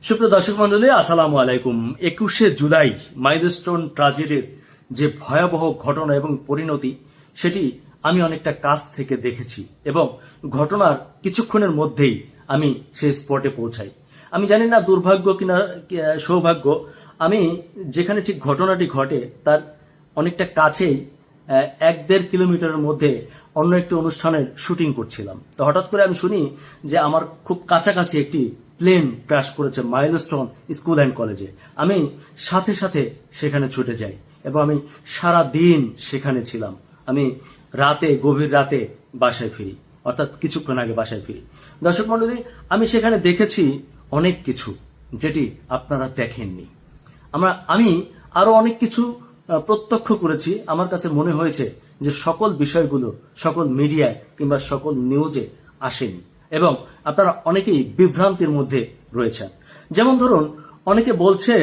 সুপ্রিয় দর্শক মন্ডলী, আসসালামু আলাইকুম। 21শে জুলাই মাইলস্টোন ট্র্যাজেডির যে ভয়াবহ ঘটনা এবং পরিণতি, সেটি আমি অনেকটা কাছ থেকে দেখেছি এবং ঘটনার কিছুক্ষণের মধ্যেই আমি সেই স্পটে পৌঁছাই। আমি জানি না দুর্ভাগ্য কিনা সৌভাগ্য, আমি যেখানে ঠিক ঘটনাটি ঘটে তার অনেকটা কাছেই 1-1.5 কিলোমিটারের মধ্যে অন্য একটি অনুষ্ঠানের শুটিং করছিলাম। তো হঠাৎ করে আমি শুনি যে আমার খুব কাছাকাছি একটি প্লেন ক্র্যাশ করেছে মাইলস্টোন স্কুল অ্যান্ড কলেজে। আমি সাথে সাথে সেখানে ছুটে যাই এবং আমি সারা দিন সেখানে ছিলাম। আমি গভীর রাতে বাসায় ফিরি, অর্থাৎ কিছুক্ষণ আগে বাসায় ফিরি। দর্শক মণ্ডলী, আমি সেখানে দেখেছি অনেক কিছু যেটি আপনারা দেখেননি। আমি আরো অনেক কিছু প্রত্যক্ষ করেছি। আমার কাছে মনে হয়েছে যে সকল বিষয়গুলো সকল মিডিয়ায় কিংবা সকল নিউজে আসেনি এবং আপনারা অনেকেই বিভ্রান্তির মধ্যে রয়েছেন। যেমন ধরুন, অনেকে বলছে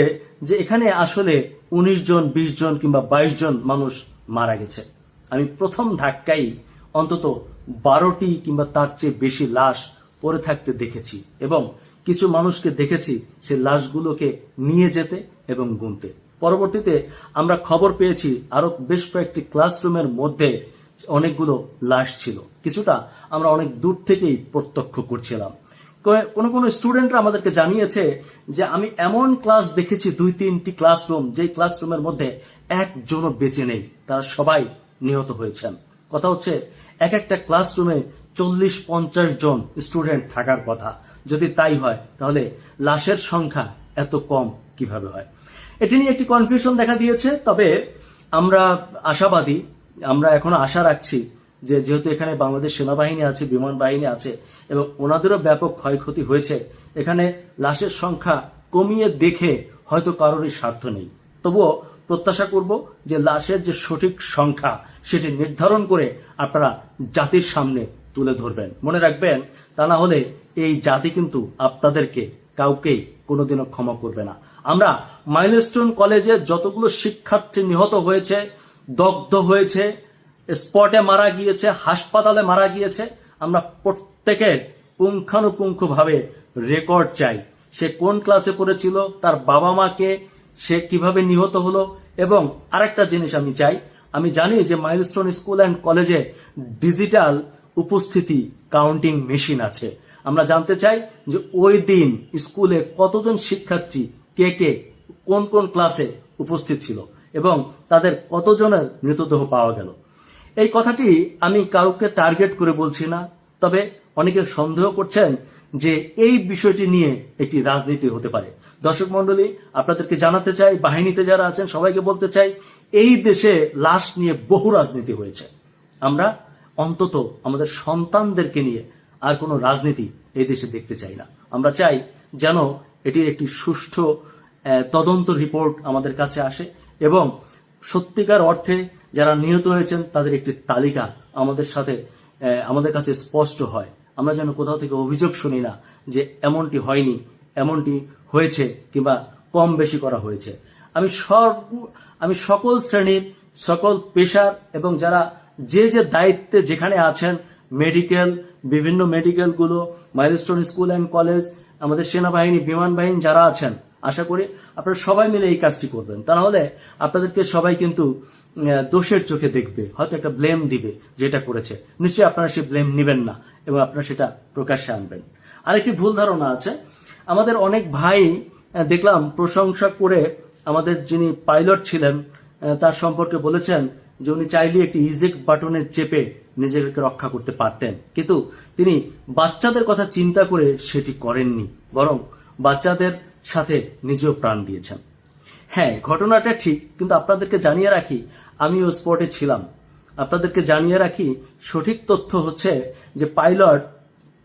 যে এখানে আসলে 19 জন, 20 জন কিংবা 22 জন মানুষ মারা গেছে। আমি প্রথম ধাক্কায় অন্তত 12টি কিংবা তার চেয়ে বেশি লাশ পড়ে থাকতে দেখেছি এবং কিছু মানুষকে দেখেছি সে লাশগুলোকে নিয়ে যেতে এবং গুনতে। পরবর্তীতে আমরা খবর পেয়েছি আরো বেশ কয়েকটি ক্লাসরুমের মধ্যে অনেকগুলো লাশ ছিল। কিছুটা আমরা অনেক দূর থেকেই প্রত্যক্ষ করছিলাম। কোন স্টুডেন্টরা আমাদেরকে জানিয়েছে যে আমি এমন ক্লাস দেখেছি 2-3টি ক্লাসরুম, যে ক্লাসরুমের মধ্যে একজনও বেঁচে নেই, তারা সবাই নিহত হয়েছেন। কথা হচ্ছে এক একটা ক্লাসরুমে 40-50 জন স্টুডেন্ট থাকার কথা। যদি তাই হয় তাহলে লাশের সংখ্যা এত কম কিভাবে হয়? এটি নিয়ে একটি কনফিউশন দেখা দিয়েছে। তবে আমরা আশাবাদী, আমরা এখনো আশা রাখছি যে যেহেতু এখানে বাংলাদেশ সেনাবাহিনী আছে, বিমান বাহিনী আছে এবং ওনাদেরও ব্যাপক ক্ষয়ক্ষতি হয়েছে, এখানে লাশের সংখ্যা কমিয়ে দেখে হয়তো কারোরই স্বার্থ নেই। তবুও প্রত্যাশা করব যে লাশের যে সঠিক সংখ্যা সেটি নির্ধারণ করে আপনারা জাতির সামনে তুলে ধরবেন। মনে রাখবেন, তা না হলে এই জাতি কিন্তু আপনাদেরকে কাউকেই কোনোদিনও ক্ষমা করবে না। আমরা মাইলস্টোন কলেজে যতগুলো শিক্ষার্থী নিহত হয়েছে, দগ্ধ হয়েছে, স্পটে মারা গিয়েছে, হাসপাতালে মারা গিয়েছে, আমরা প্রত্যেকের পুঙ্খানুপুঙ্খভাবে রেকর্ড চাই। সে কোন ক্লাসে পড়েছিল, তার বাবা মাকে, সে কিভাবে নিহত হলো। এবং আরেকটা জিনিস আমি চাই, আমি জানি যে মাইলস্টোন স্কুল অ্যান্ড কলেজে ডিজিটাল উপস্থিতি কাউন্টিং মেশিন আছে। আমরা জানতে চাই যে ওই দিন স্কুলে কতজন শিক্ষার্থী কে কোন কোন ক্লাসে উপস্থিত ছিল এবং তাদের কতজনের মৃতদেহ পাওয়া গেল। এই কথাটি আমি কাউকে টার্গেট করে বলছি না, তবে অনেকে সন্দেহ করছেন যে এই বিষয়টি নিয়ে একটি রাজনীতি হতে পারে। দর্শক মন্ডলী, আপনাদেরকে জানাতে চাই, বাহিনীতে যারা আছেন সবাইকে বলতে চাই, এই দেশে লাশ নিয়ে বহু রাজনীতি হয়েছে। আমরা অন্তত আমাদের সন্তানদেরকে নিয়ে আর কোনো রাজনীতি এই দেশে দেখতে চাই না। আমরা চাই যেন এটির একটি সুষ্ঠু তদন্ত রিপোর্ট আমাদের কাছে আসে এবং সত্যিকার অর্থে যারা নিহত হয়েছেন তাদের একটি তালিকা আমাদের কাছে স্পষ্ট হয়। আমরা যেন কোথাও থেকে অভিযোগ শুনি না যে এমনটি হয়নি, এমনটি হয়েছে কিংবা কম বেশি করা হয়েছে। আমি সকল শ্রেণীর, সকল পেশার এবং যারা যে দায়িত্বে যেখানে আছেন, বিভিন্ন মেডিকেলগুলো, মাইলস্টোন স্কুল অ্যান্ড কলেজ, আমাদের সেনাবাহিনী, বিমান বাহিনী যারা আছেন, আশা করি আপনারা সবাই মিলে এই কাজটি করবেন। তা না হলে আপনাদেরকে সবাই কিন্তু দোষের চোখে দেখবে, হয়তো একটা ব্লেম দিবে যেটা করেছে। নিশ্চয়ই আপনারা সেই ব্লেম নেবেন না এবং আপনারা সেটা প্রকাশ্যে আনবেন। আরেকটি ভুল ধারণা আছে, আমাদের অনেক ভাই দেখলাম প্রশংসা করে আমাদের যিনি পাইলট ছিলেন তার সম্পর্কে বলেছেন যে উনি চাইলে একটি ইজেক্ট বাটনে চেপে নিজেকে রক্ষা করতে পারতেন, কিন্তু তিনি বাচ্চাদের কথা চিন্তা করে সেটি করেননি, বরং বাচ্চাদের সাথে নিজেও প্রাণ দিয়েছেন। হ্যাঁ, ঘটনাটা ঠিক, কিন্তু আপনাদেরকে জানিয়ে রাখি আমিও স্পটে ছিলাম। আপনাদেরকে জানিয়ে রাখি সঠিক তথ্য হচ্ছে যে পাইলট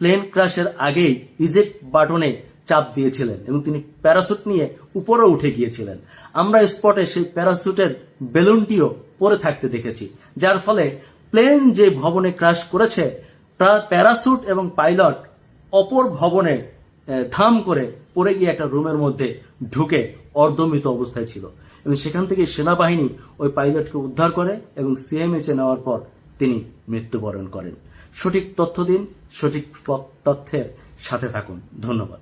প্লেন ক্র্যাশের আগেই ইজেক্ট বাটনে চাপ দিয়েছিলেন এবং তিনি প্যারাসুট নিয়ে উপরে উঠে গিয়েছিলেন। আমরা স্পটে সেই প্যারাসুটের বেলুনটিও পরে থাকতে দেখেছি, যার ফলে প্লেন যে ভবনে ক্র্যাশ করেছে প্যারাসুট এবং পাইলট অপর ভবনে ধাম করে পড়ে গিয়ে একটা রুমের মধ্যে ঢুকে অর্ধমৃত অবস্থায় ছিল এবং সেখান থেকে সেনাবাহিনী ওই পাইলটকে উদ্ধার করে এবং সিএমএইচে নেওয়ার পর তিনি মৃত্যুবরণ করেন। সঠিক তথ্য দিন, সঠিক তথ্যের সাথে থাকুন। ধন্যবাদ।